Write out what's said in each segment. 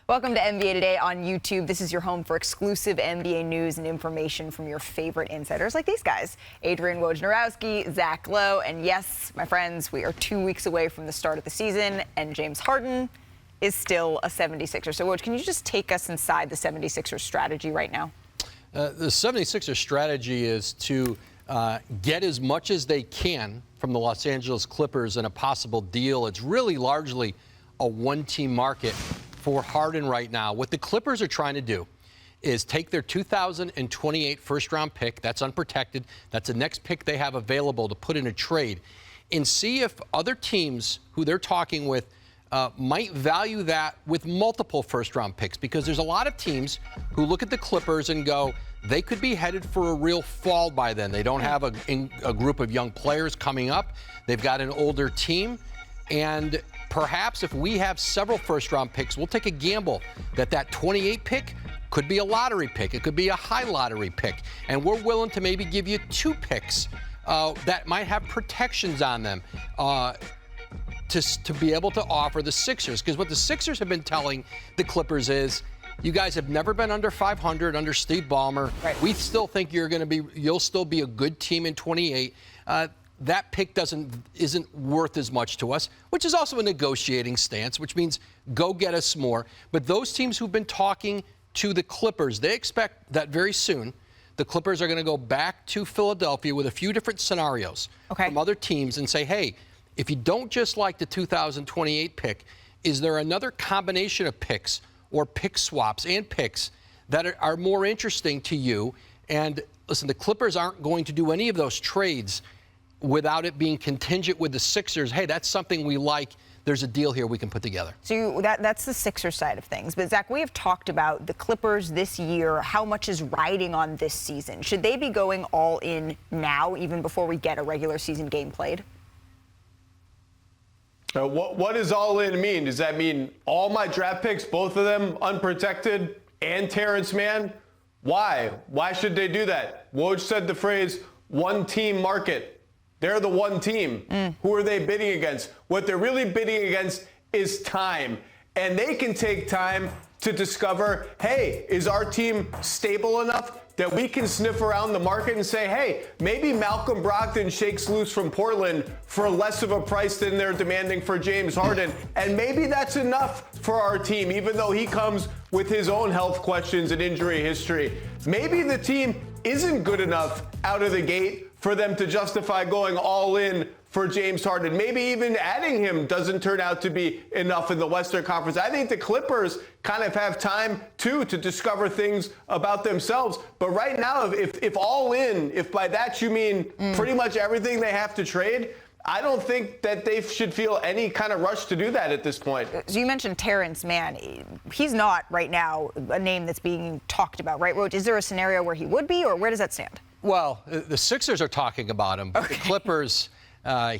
Welcome to NBA Today on YouTube. This is your home for exclusive NBA news and information from your favorite insiders like these guys. Adrian, Wojnarowski, Zach Lowe, and yes, my friends, we are 2 weeks away from the start of the season, and James Harden is still a 76er. So, Woj, can you just take us inside the 76ers strategy right now? The 76ers strategy is to get as much as they can from the Los Angeles Clippers in a possible deal. It's really largely a one-team market for Harden right now. What the Clippers are trying to do is take their 2028 first-round pick, that's unprotected, that's the next pick they have available to put in a trade, and see if other teams who they're talking with might value that with multiple first-round picks, because there's a lot of teams who look at the Clippers and go, they could be headed for a real fall by then. They don't have a group of young players coming up. They've got an older team. And perhaps if we have several first-round picks, we'll take a gamble that 28 pick could be a lottery pick. It could be a high lottery pick. And we're willing to maybe give you 2 picks that might have protections on them to be able to offer the Sixers. Because what the Sixers have been telling the Clippers is, you guys have never been under 500 under Steve Ballmer. Right. We still think you'll still be a good team in 28. That pick isn't worth as much to us, which is also a negotiating stance, which means go get us more. But those teams who've been talking to the Clippers, they expect that very soon the Clippers are going to go back to Philadelphia with a few different scenarios from other teams and say, hey, if you don't just like the 2028 pick, is there another combination of picks or pick swaps and picks that are more interesting to you? And listen, the Clippers aren't going to do any of those trades without it being contingent with the Sixers. Hey, that's something we like. There's a deal here we can put together. So that's the Sixers side of things. But, Zach, we have talked about the Clippers this year, how much is riding on this season. Should they be going all in now, even before we get a regular season game played? What does all in mean? Does that mean all my draft picks, both of them unprotected, and Terrence Mann? Why? Why should they do that? Woj said the phrase, one-team market. They're the one team. Who are they bidding against? What they're really bidding against is time. And they can take time to discover, hey, is our team stable enough that we can sniff around the market and say, hey, maybe Malcolm Brogdon shakes loose from Portland for less of a price than they're demanding for James Harden. And maybe that's enough for our team, even though he comes with his own health questions and injury history. Maybe the team isn't good enough out of the gate for them to justify going all in for James Harden. Maybe even adding him doesn't turn out to be enough in the Western Conference. I think the Clippers kind of have time, too, to discover things about themselves. But right now, if all in, if by that you mean pretty much everything they have to trade, I don't think that they should feel any kind of rush to do that at this point. So you mentioned Terrence Mann. He's not right now a name that's being talked about, right, Woj? Is there a scenario where he would be, or where does that stand? Well, the Sixers are talking about him, but the Clippers,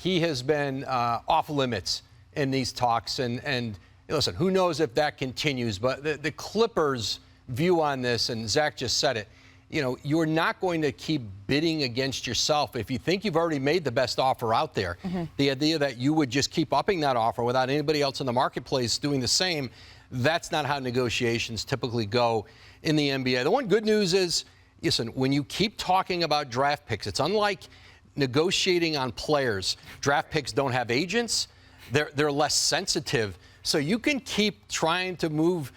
he has been off limits in these talks. And listen, who knows if that continues, but the Clippers' view on this, and Zach just said it, you're not going to keep bidding against yourself if you think you've already made the best offer out there. The idea that you would just keep upping that offer without anybody else in the marketplace doing the same, that's not how negotiations typically go in the NBA. The one good news is, listen, when you keep talking about draft picks, it's unlike negotiating on players. Draft picks don't have agents. They're less sensitive. So you can keep trying to move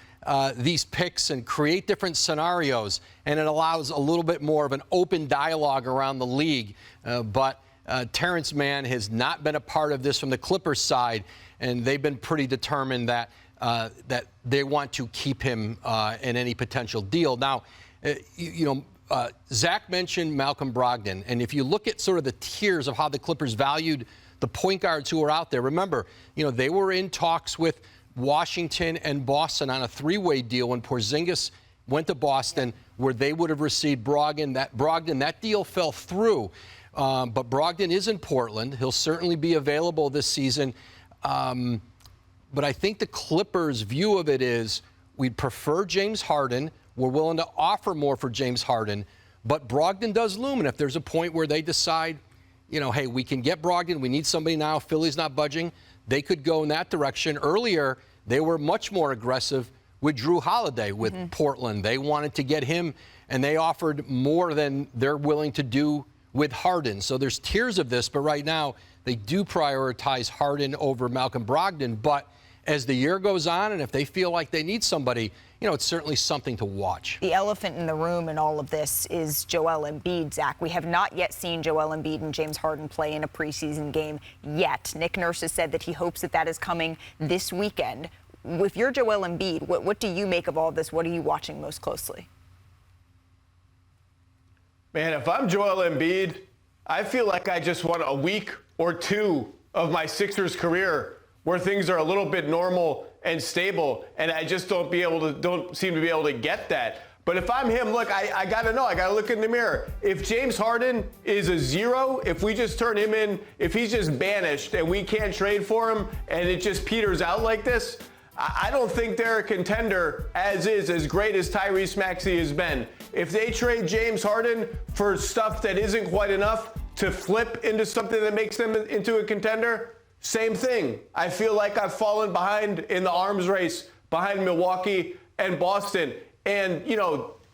these picks and create different scenarios, and it allows a little bit more of an open dialogue around the league. But Terrence Mann has not been a part of this from the Clippers side, and they've been pretty determined that they want to keep him in any potential deal. Now, Zach mentioned Malcolm Brogdon, and if you look at sort of the tiers of how the Clippers valued the point guards who are out there, remember, they were in talks with Washington and Boston on a 3-way deal when Porzingis went to Boston, where they would have received Brogdon. That deal fell through, but Brogdon is in Portland. He'll certainly be available this season. But I think the Clippers' view of it is we'd prefer James Harden. We're willing to offer more for James Harden, but Brogdon does loom. And if there's a point where they decide, hey, we can get Brogdon, we need somebody now, Philly's not budging, they could go in that direction. Earlier, they were much more aggressive with Drew Holiday with Portland. They wanted to get him, and they offered more than they're willing to do with Harden. So there's tiers of this, but right now they do prioritize Harden over Malcolm Brogdon. But as the year goes on, and if they feel like they need somebody, it's certainly something to watch. The elephant in the room in all of this is Joel Embiid, Zach. We have not yet seen Joel Embiid and James Harden play in a preseason game yet. Nick Nurse has said that he hopes that is coming this weekend. If you're Joel Embiid, what do you make of all of this? What are you watching most closely? Man, if I'm Joel Embiid, I feel like I just want a week or two of my Sixers career where things are a little bit normal and stable, and I just don't seem to be able to get that. But if I'm him, look, I got to look in the mirror. If James Harden is a 0, if we just turn him in, if he's just banished and we can't trade for him and it just peters out like this, I don't think they're a contender as great as Tyrese Maxey has been. If they trade James Harden for stuff that isn't quite enough to flip into something that makes them into a contender, same thing. I feel like I've fallen behind in the arms race behind Milwaukee and Boston. And,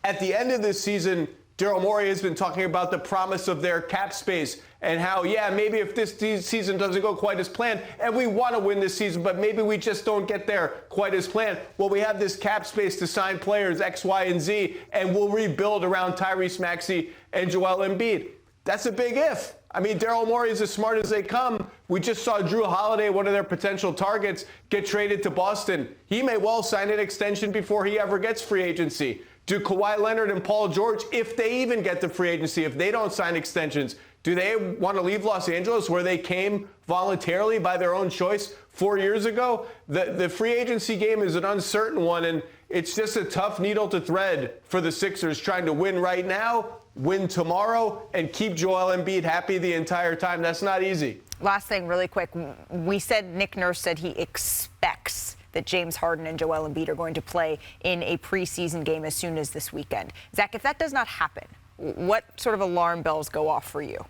at the end of this season, Daryl Morey has been talking about the promise of their cap space and how, maybe if this season doesn't go quite as planned, and we want to win this season, but maybe we just don't get there quite as planned. Well, we have this cap space to sign players X, Y, and Z, and we'll rebuild around Tyrese Maxey and Joel Embiid. That's a big if. I mean, Daryl Morey is as smart as they come. We just saw Drew Holiday, one of their potential targets, get traded to Boston. He may well sign an extension before he ever gets free agency. Do Kawhi Leonard and Paul George, if they even get the free agency, if they don't sign extensions, do they want to leave Los Angeles where they came voluntarily by their own choice 4 years ago? The free agency game is an uncertain one, and it's just a tough needle to thread for the Sixers trying to win right now, win tomorrow, and keep Joel Embiid happy the entire time. That's not easy. Last thing, really quick. Nick Nurse said he expects that James Harden and Joel Embiid are going to play in a preseason game as soon as this weekend. Zach, if that does not happen, what sort of alarm bells go off for you?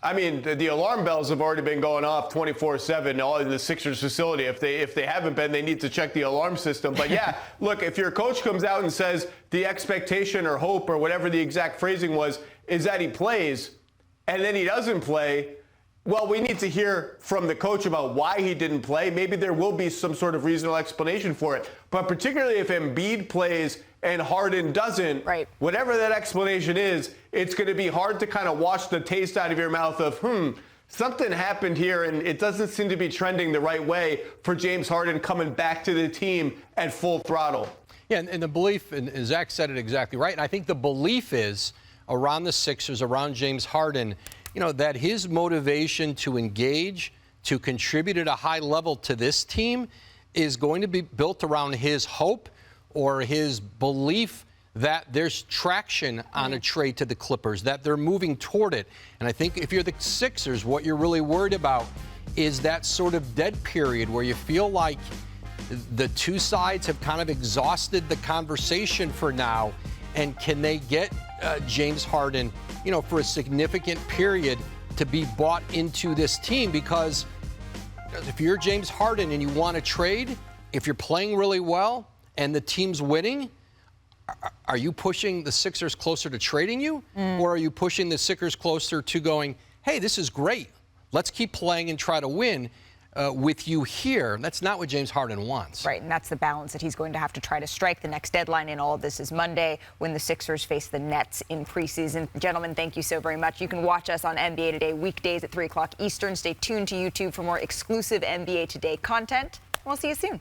I mean, the alarm bells have already been going off 24/7 all in the Sixers facility. If they haven't been, they need to check the alarm system. But look, if your coach comes out and says the expectation or hope or whatever the exact phrasing was is that he plays and then he doesn't play, well, we need to hear from the coach about why he didn't play. Maybe there will be some sort of reasonable explanation for it. But particularly if Embiid plays and Harden doesn't, right, whatever that explanation is, it's going to be hard to kind of wash the taste out of your mouth of, something happened here and it doesn't seem to be trending the right way for James Harden coming back to the team at full throttle. Yeah, and the belief, and Zach said it exactly right, and I think the belief is around the Sixers, around James Harden, that his motivation to engage, to contribute at a high level to this team is going to be built around his hope or his belief that there's traction on a trade to the Clippers, that they're moving toward it. And I think if you're the Sixers, what you're really worried about is that sort of dead period where you feel like the two sides have kind of exhausted the conversation for now, and can they get James Harden, for a significant period to be bought into this team? Because if you're James Harden and you want to trade, if you're playing really well and the team's winning, are you pushing the Sixers closer to trading you? Or are you pushing the Sixers closer to going, hey, this is great, let's keep playing and try to win with you here? That's not what James Harden wants. Right, and that's the balance that he's going to have to try to strike. The next deadline in all of this is Monday when the Sixers face the Nets in preseason. Gentlemen, thank you so very much. You can watch us on NBA Today weekdays at 3 o'clock Eastern. Stay tuned to YouTube for more exclusive NBA Today content. We'll see you soon.